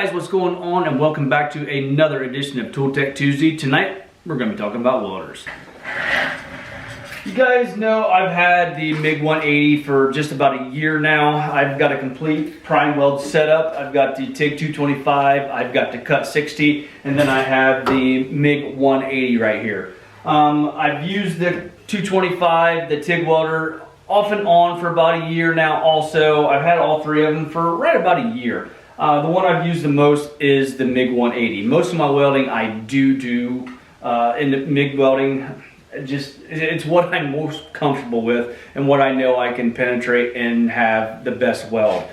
guys, what's going on, and welcome back to another edition of Tool Tech Tuesday. Tonight we're going to be talking about welders. You guys know I've had the Mig180 for just about a year now. I've got a complete PrimeWeld setup. I've got the TIG 225, I've got the Cut 60, and then I have the Mig180 right here. I've used the 225, the TIG welder, off and on for about a year now also. I've had all three of them for right about a year. The one I've used the most is the Mig180. Most of my welding I do in the MIG welding. It's what I'm most comfortable with and what I know I can penetrate and have the best weld.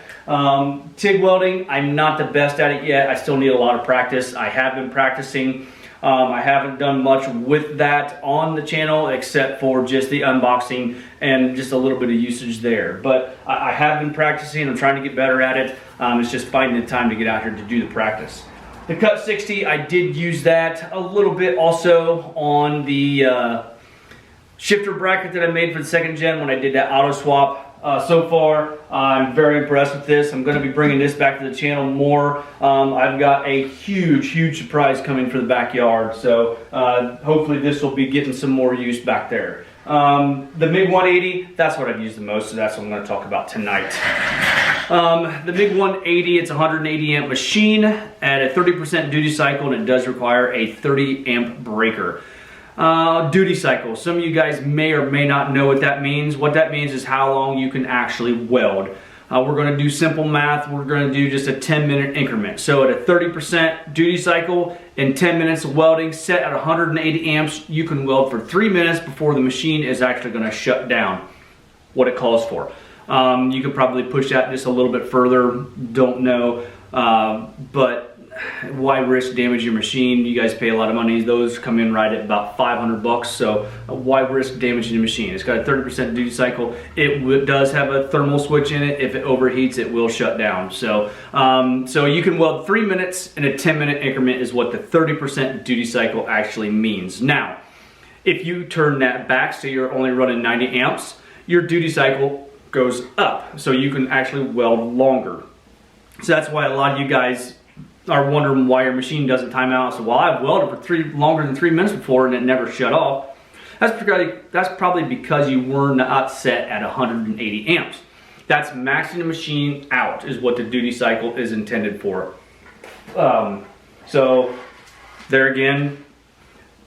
TIG welding, I'm not the best at it yet. I still need a lot of practice. I have been practicing. I haven't done much with that on the channel except for just the unboxing and just a little bit of usage there. But I have been practicing. I'm trying to get better at it. It's just finding the time to get out here to do the practice. The Cut 60, I did use that a little bit also on the shifter bracket that I made for the second gen when I did that auto swap. So far, I'm very impressed with this. I'm going to be bringing this back to the channel more. I've got a huge surprise coming for the backyard, so hopefully this will be getting some more use back there. The Mig180, that's what I've used the most, so that's what I'm going to talk about tonight. The Mig180, it's a 180 amp machine at a 30% duty cycle, and it does require a 30 amp breaker. Duty cycle. Some of you guys may or may not know what that means. What that means is how long you can actually weld. We're going to do simple math. We're going to do just a 10-minute increment. So at a 30% duty cycle and 10 minutes of welding set at 180 amps, you can weld for 3 minutes before the machine is actually going to shut down, what it calls for. You could probably push that just a little bit further, don't know, but why risk damage your machine? You guys pay a lot of money. Those come in right at about 500 bucks, so why risk damaging your machine? It's got a 30% duty cycle. It does have a thermal switch in it. If it overheats, it will shut down. So you can weld 3 minutes in a 10-minute increment is what the 30% duty cycle actually means. Now, if you turn that back, so you're only running 90 amps, your duty cycle goes up, so you can actually weld longer. So that's why a lot of you guys are wondering why your machine doesn't time out. So, well, I've welded for longer than 3 minutes before and it never shut off. That's probably because you were not set at 180 amps. That's maxing the machine out is what the duty cycle is intended for. So there again,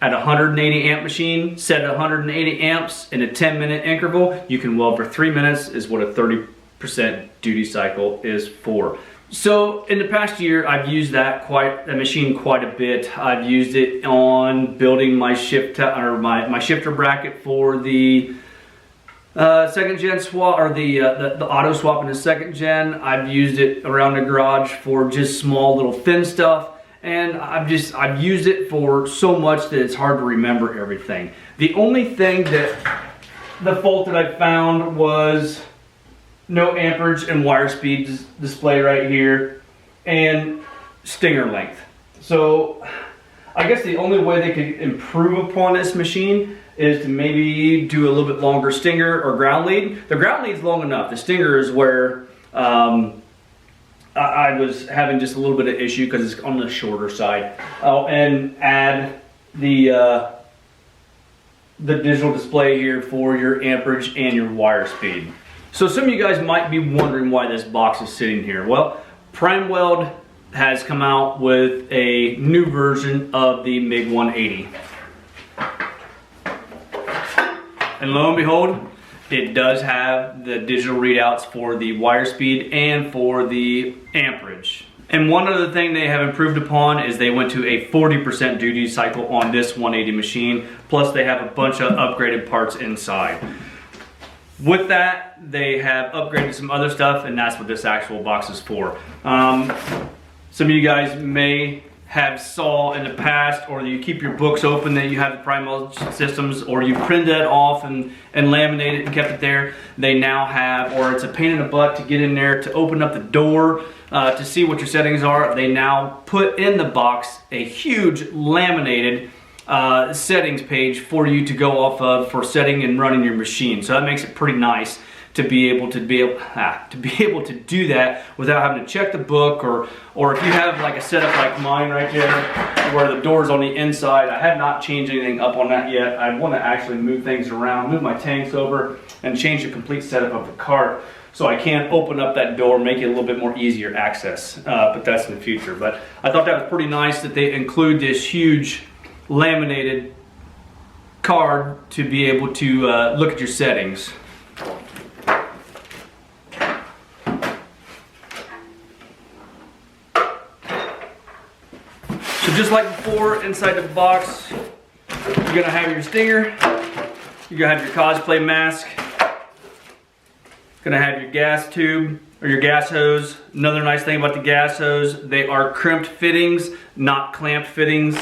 at a 180 amp machine, set at 180 amps in a 10-minute interval, you can weld for 3 minutes is what a 30% duty cycle is for. So in the past year, I've used that machine quite a bit. I've used it on building my my shifter bracket for the second gen swap, or the auto swap in the second gen. I've used it around the garage for just small little thin stuff, and I've used it for so much that it's hard to remember everything. The only thing the fault that I found was no amperage and wire speed display right here, and stinger length. So I guess the only way they could improve upon this machine is to maybe do a little bit longer stinger or ground lead. The ground lead's long enough. The stinger is where I was having just a little bit of issue because it's on the shorter side. Oh, and add the digital display here for your amperage and your wire speed. So some of you guys might be wondering why this box is sitting here. Well, PrimeWeld has come out with a new version of the Mig180. And lo and behold, it does have the digital readouts for the wire speed and for the amperage. And one other thing they have improved upon is they went to a 40% duty cycle on this 180 machine, plus they have a bunch of upgraded parts inside. With that, they have upgraded some other stuff, and that's what this actual box is for. Some of you guys may have saw in the past, or you keep your books open that you have the PrimeWeld systems, or you print that off and laminate it and kept it there. They now have, or it's a pain in the butt to get in there to open up the door to see what your settings are. They now put in the box a huge laminated settings page for you to go off of for setting and running your machine. So that makes it pretty nice to be able to do that without having to check the book, or if you have like a setup like mine right there where the door's on the inside. I have not changed anything up on that yet. I want to actually move things around, move my tanks over, and change the complete setup of the cart so I can open up that door, make it a little bit more easier access, but that's in the future. But I thought that was pretty nice that they include this huge laminated card to be able to look at your settings. So just like before, inside the box, you're gonna have your stinger, you're gonna have your cosplay mask, gonna have your gas tube or your gas hose. Another nice thing about the gas hose, they are crimped fittings, not clamped fittings.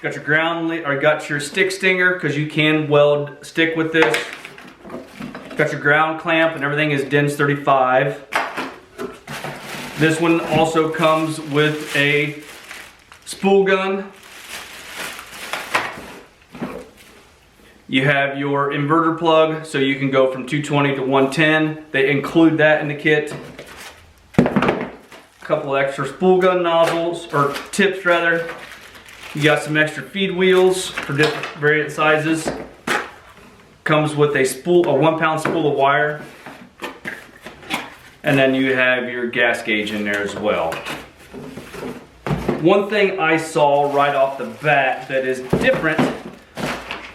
Got your ground, or got your stick stinger, because you can weld stick with this. Got your ground clamp, and everything is DINS 35. This one also comes with a spool gun. You have your inverter plug, so you can go from 220 to 110. They include that in the kit. A couple extra spool gun nozzles, or tips rather. You got some extra feed wheels for different variant sizes. Comes with a 1 pound spool of wire. And then you have your gas gauge in there as well. One thing I saw right off the bat that is different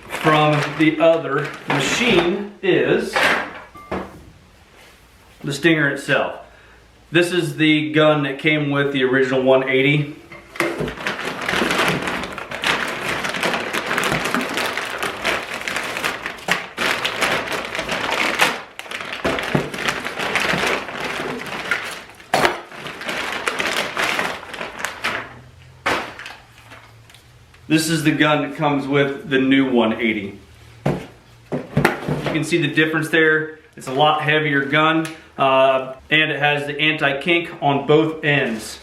from the other machine is the stinger itself. This is the gun that came with the original 180. This is the gun that comes with the new 180. You can see the difference there. It's a lot heavier gun, and it has the anti-kink on both ends,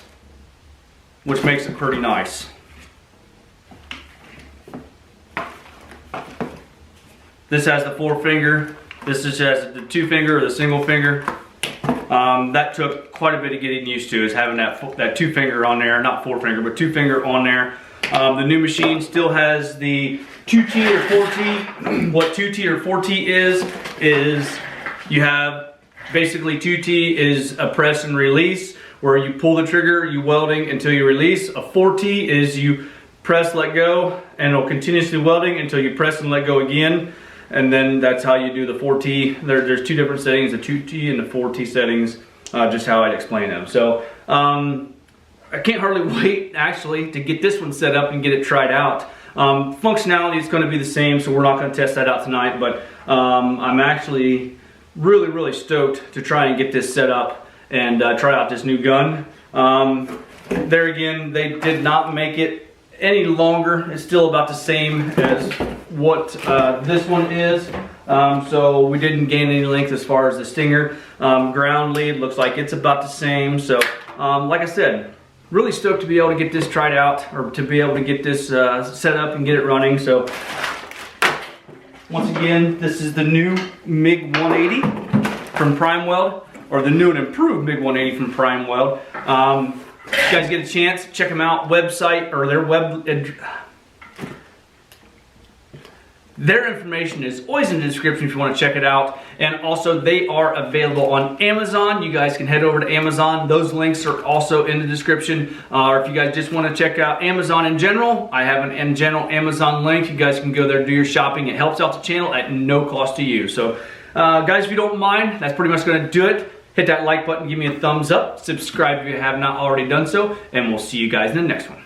which makes it pretty nice. This has the 4-finger. This just has the 2-finger or the single finger. That took quite a bit of getting used to, is having that 2-finger on there, not 4-finger, but 2-finger on there. The new machine still has the 2T or 4T. What 2T or 4T is you have basically 2T is a press and release, where you pull the trigger, you welding until you release. A 4T is you press, let go, and it'll continuously welding until you press and let go again. And then that's how you do the 4T. There's two different settings, the 2T and the 4T settings, just how I'd explain them. So I can't hardly wait actually to get this one set up and get it tried out. Functionality is going to be the same, so we're not going to test that out tonight, but I'm actually really stoked to try and get this set up and try out this new gun. There again, they did not make it any longer. It's still about the same as what this one is. So we didn't gain any length as far as the stinger. Ground lead looks like it's about the same. So like I said, really stoked to be able to get this tried out, or to be able to get this set up and get it running. So once again, this is the new MiG180 from PrimeWeld, or the new and improved MiG180 from PrimeWeld. If you guys get a chance, check them out. Website, or their information is always in the description if you want to check it out. And also, they are available on Amazon. You guys can head over to Amazon. Those links are also in the description. Or if you guys just want to check out Amazon in general, I have an in general Amazon link. You guys can go there, do your shopping. It helps out the channel at no cost to you. So guys, if you don't mind, that's pretty much going to do it. Hit that like button, give me a thumbs up, subscribe if you have not already done so, and we'll see you guys in the next one.